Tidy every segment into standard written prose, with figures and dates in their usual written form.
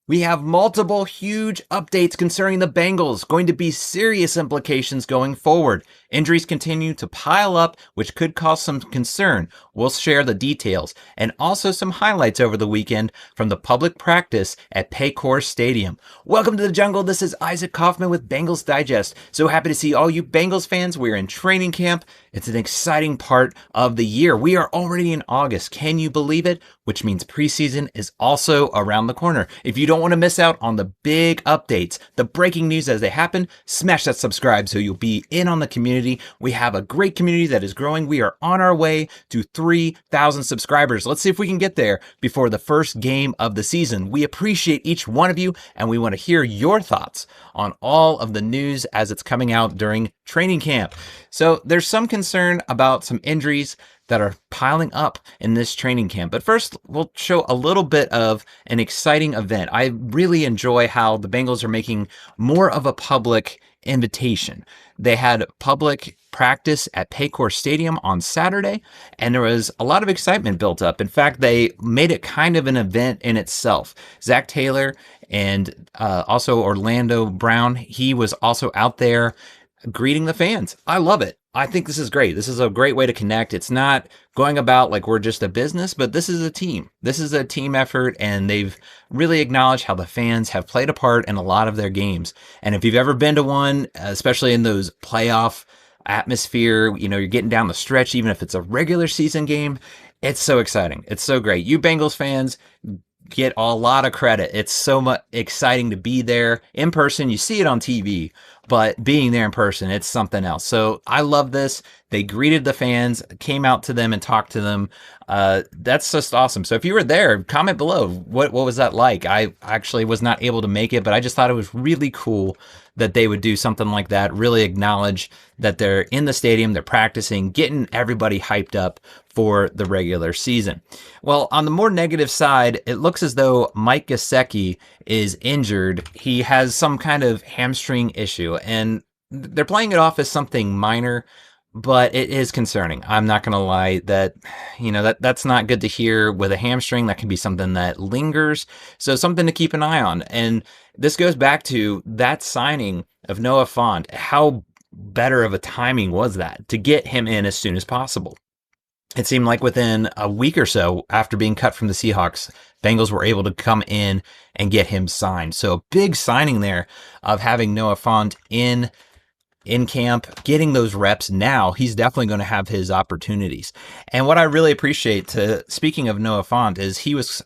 We have multiple huge updates concerning the Bengals, going to be serious implications going forward. Injuries continue to pile up, which could cause some concern. We'll share the details and also some highlights over the weekend from the public practice at PayCor Stadium. Welcome to the jungle. This is Isaac Coffman with Bengals Digest. So happy to see all you Bengals fans. We're in training camp. It's an exciting part of the year. We are already in August. Can you believe it? Which means preseason is also around the corner. If you don't want to miss out on the big updates, the breaking news as they happen, smash that subscribe so you'll be in on the community. We have a great community that is growing. We are on our way to 3,000 subscribers. Let's see if we can get there before the first game of the season. We appreciate each one of you, and we want to hear your thoughts on all of the news as it's coming out during training camp. So there's some concern about some injuries that are piling up in this training camp. But first, we'll show a little bit of an exciting event. I really enjoy how the Bengals are making more of a public invitation. They had public practice at PayCor Stadium on Saturday, and there was a lot of excitement built up. In fact, they made it kind of an event in itself. Zach Taylor and also Orlando Brown, he was also out there greeting the fans. I love it. I think this is great. This is a great way to connect. It's not going about like we're just a business, but this is a team. This is a team effort, and they've really acknowledged how the fans have played a part in a lot of their games. And if you've ever been to one, especially in those playoff atmosphere, you know, you're getting down the stretch, even if it's a regular season game, it's so exciting. It's so great. You Bengals fans get a lot of credit. It's so much exciting to be there in person. You see it on TV, but being there in person, it's something else. So I love this. They greeted the fans, came out to them and talked to them. That's just awesome. So if you were there, comment below. What was that like? I actually was not able to make it, but I just thought it was really cool that they would do something like that, really acknowledge that they're in the stadium, they're practicing, getting everybody hyped up for the regular season. Well, on the more negative side, it looks as though Mike Gesicki is injured. He has some kind of hamstring issue, and they're playing it off as something minor, but it is concerning. I'm not going to lie that, you know, that's not good to hear with a hamstring. That can be something that lingers. So something to keep an eye on. And this goes back to that signing of Noah Fant. How better of a timing was that to get him in as soon as possible? It seemed like within a week or so after being cut from the Seahawks, Bengals were able to come in and get him signed. So a big signing there of having Noah Fant in camp, getting those reps. Now he's definitely going to have his opportunities. And what I really appreciate, speaking of Noah Fant, is he was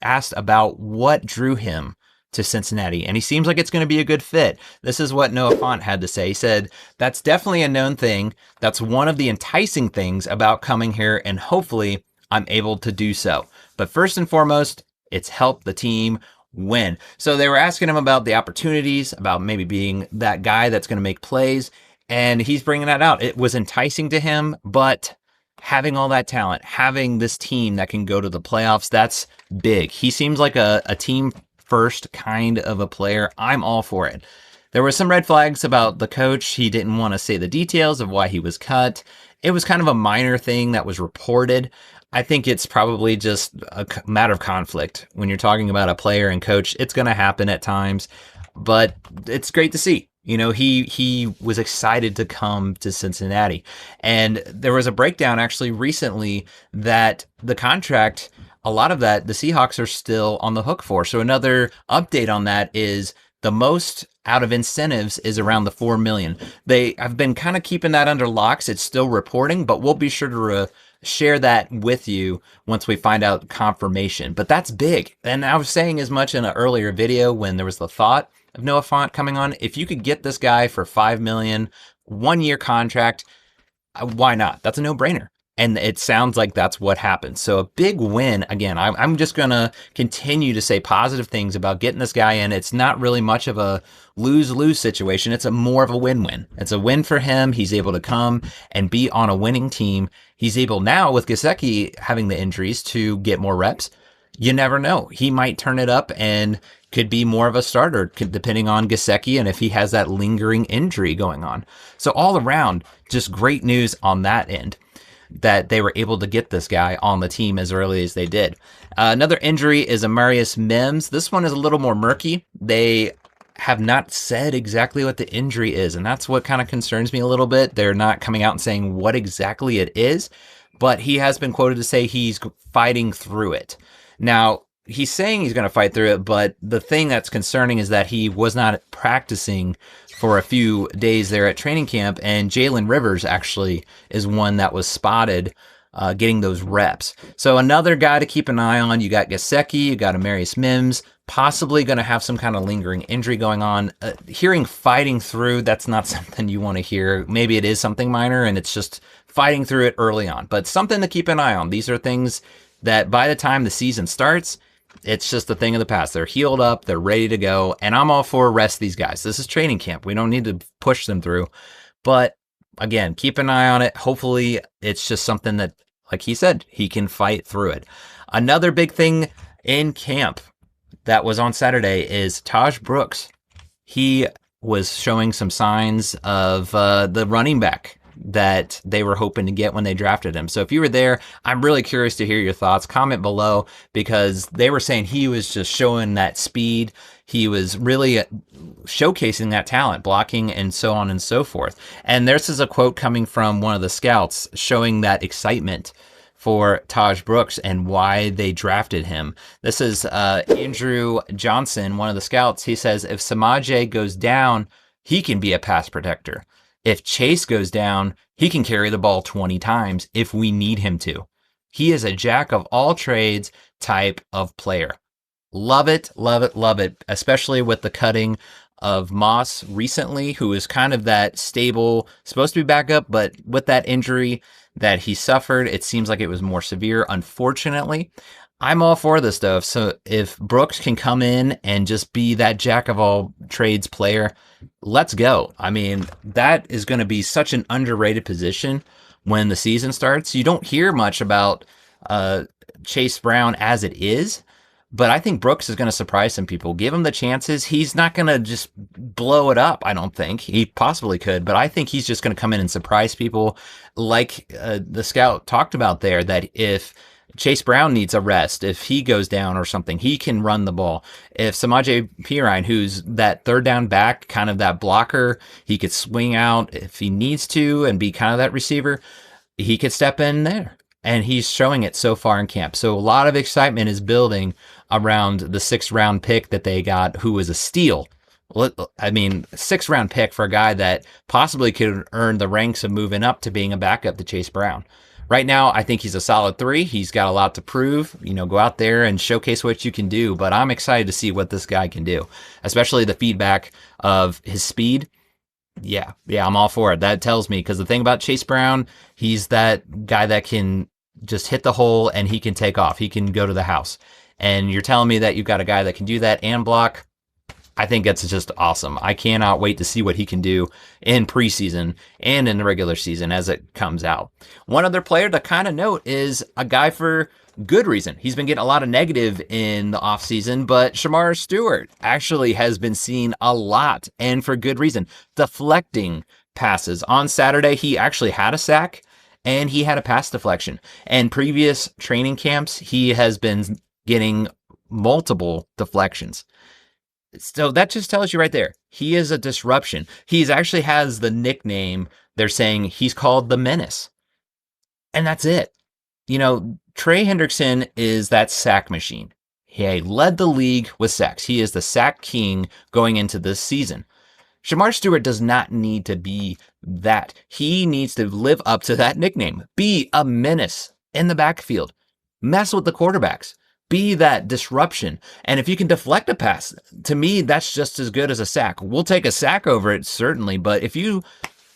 asked about what drew him to Cincinnati, and he seems like it's going to be a good fit. This is what Noah Fant had to say. He said, "That's definitely a known thing. That's one of the enticing things about coming here, and hopefully I'm able to do so. But first and foremost, it's help the team win." So they were asking him about the opportunities, about maybe being that guy that's going to make plays, and he's bringing that out. It was enticing to him, but having all that talent, having this team that can go to the playoffs, that's big. He seems like a team first kind of a player. I'm all for it. There were some red flags about the coach. He didn't want to say the details of why he was cut. It was kind of a minor thing that was reported. I think it's probably just a matter of conflict. When you're talking about a player and coach, it's going to happen at times, but it's great to see. You know, he was excited to come to Cincinnati. And there was a breakdown actually recently that the contract, a lot of that, the Seahawks are still on the hook for. So another update on that is the most out of incentives is around the $4 million. They have been kind of keeping that under locks. It's still reporting, but we'll be sure to share that with you once we find out confirmation. But that's big. And I was saying as much in an earlier video when there was the thought of Noah Fant coming on. If you could get this guy for $5 million, 1-year contract, why not? That's a no-brainer. And it sounds like that's what happened. So a big win. Again, I'm just going to continue to say positive things about getting this guy in. It's not really much of a lose-lose situation. It's more of a win-win. It's a win for him. He's able to come and be on a winning team. He's able now, with Gesicki having the injuries, to get more reps. You never know. He might turn it up and could be more of a starter, depending on Gesicki and if he has that lingering injury going on. So all around, just great news on that end. that they were able to get this guy on the team as early as they did. Another injury is Amarius Mims. This one is a little more murky. They have not said exactly what the injury is, and that's what kind of concerns me a little bit. They're not coming out and saying what exactly it is, but he has been quoted to say he's fighting through it. Now, he's saying he's going to fight through it, but the thing that's concerning is that he was not practicing for a few days there at training camp, and Jalen Rivers actually is one that was spotted getting those reps. So another guy to keep an eye on. You got Gesicki, you got Amarius Mims, possibly going to have some kind of lingering injury going on. Hearing fighting through, that's not something you want to hear. Maybe it is something minor and it's just fighting through it early on, but something to keep an eye on. These are things that by the time the season starts, it's just a thing of the past. They're healed up, they're ready to go, and I'm all for rest these guys. This is training camp. We don't need to push them through, but again, keep an eye on it. Hopefully it's just something that, like he said, he can fight through it. Another big thing in camp that was on Saturday is Taj Brooks. He was showing some signs of the running back that they were hoping to get when they drafted him. So if you were there, I'm really curious to hear your thoughts. Comment below, because they were saying he was just showing that speed. He was really showcasing that talent, blocking and so on and so forth. And this is a quote coming from one of the scouts showing that excitement for Taj Brooks and why they drafted him. This is Andrew Johnson, one of the scouts. He says, if Samaje goes down, he can be a pass protector. If Chase goes down, he can carry the ball 20 times if we need him to. He is a jack of all trades type of player. Love it, love it, love it, especially with the cutting of Moss recently, who is kind of that stable, supposed to be backup, but with that injury that he suffered, it seems like it was more severe, unfortunately. I'm all for this stuff. So if Brooks can come in and just be that jack of all trades player, let's go. I mean, that is going to be such an underrated position when the season starts. You don't hear much about Chase Brown as it is, but I think Brooks is going to surprise some people. Give him the chances. He's not going to just blow it up, I don't think. He possibly could, but I think he's just going to come in and surprise people, like the scout talked about there, that if Chase Brown needs a rest, if he goes down or something, he can run the ball. If Samaje Perine, who's that third down back, kind of that blocker, he could swing out if he needs to and be kind of that receiver, he could step in there. And he's showing it so far in camp. So a lot of excitement is building around the 6th round pick that they got, who was a steal. I mean, 6th round pick for a guy that possibly could earn the ranks of moving up to being a backup to Chase Brown. Right now, I think he's a solid 3. He's got a lot to prove. You know, go out there and showcase what you can do. But I'm excited to see what this guy can do, especially the feedback of his speed. Yeah, I'm all for it. That tells me, because the thing about Chase Brown, he's that guy that can just hit the hole and he can take off. He can go to the house. And you're telling me that you've got a guy that can do that and block. I think that's just awesome. I cannot wait to see what he can do in preseason and in the regular season as it comes out. One other player to kind of note is a guy for good reason. He's been getting a lot of negative in the offseason, but Shamar Stewart actually has been seen a lot, and for good reason, deflecting passes. On Saturday, he actually had a sack and he had a pass deflection. And previous training camps, he has been getting multiple deflections. So that just tells you right there, he is a disruption. He's actually has the nickname, they're saying he's called the Menace. And that's it. You know, Trey Hendrickson is that sack machine. He led the league with sacks. He is the sack king going into this season. Shamar Stewart does not need to be that. He needs to live up to that nickname. Be a menace in the backfield. Mess with the quarterbacks. Be that disruption. And if you can deflect a pass, to me, that's just as good as a sack. We'll take a sack over it, certainly, but if you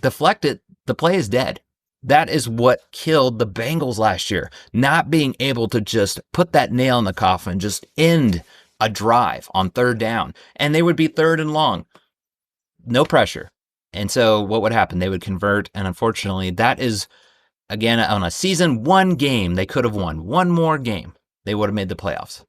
deflect it, the play is dead. That is what killed the Bengals last year. Not being able to just put that nail in the coffin, just end a drive on 3rd down. And they would be 3rd and long. No pressure. And so what would happen? They would convert. And unfortunately, that is, again, on a season 1 game, they could have won. One more game, they would have made the playoffs.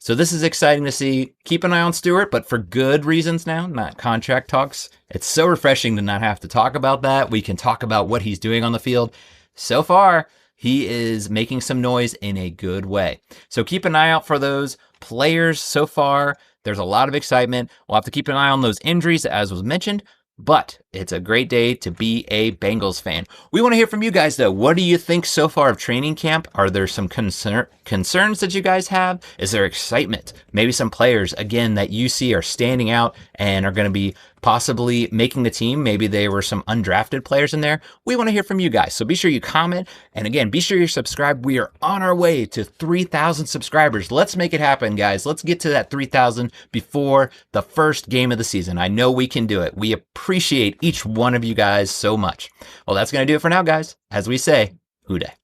So this is exciting to see. Keep an eye on Stewart, but for good reasons now, not contract talks. It's so refreshing to not have to talk about that. We can talk about what he's doing on the field. so far, he is making some noise in a good way. So keep an eye out for those players so far. There's a lot of excitement. We'll have to keep an eye on those injuries, as was mentioned. But it's a great day to be a Bengals fan. We want to hear from you guys, though. What do you think so far of training camp? Are there some concerns that you guys have? Is there excitement? Maybe some players, again, that you see are standing out and are going to be possibly making the team. Maybe there were some undrafted players in there. We want to hear from you guys. So be sure you comment. And again, be sure you're subscribed. We are on our way to 3,000 subscribers. Let's make it happen, guys. Let's get to that 3,000 before the first game of the season. I know we can do it. We appreciate each one of you guys so much. Well, that's going to do it for now, guys. As we say, Hoo day.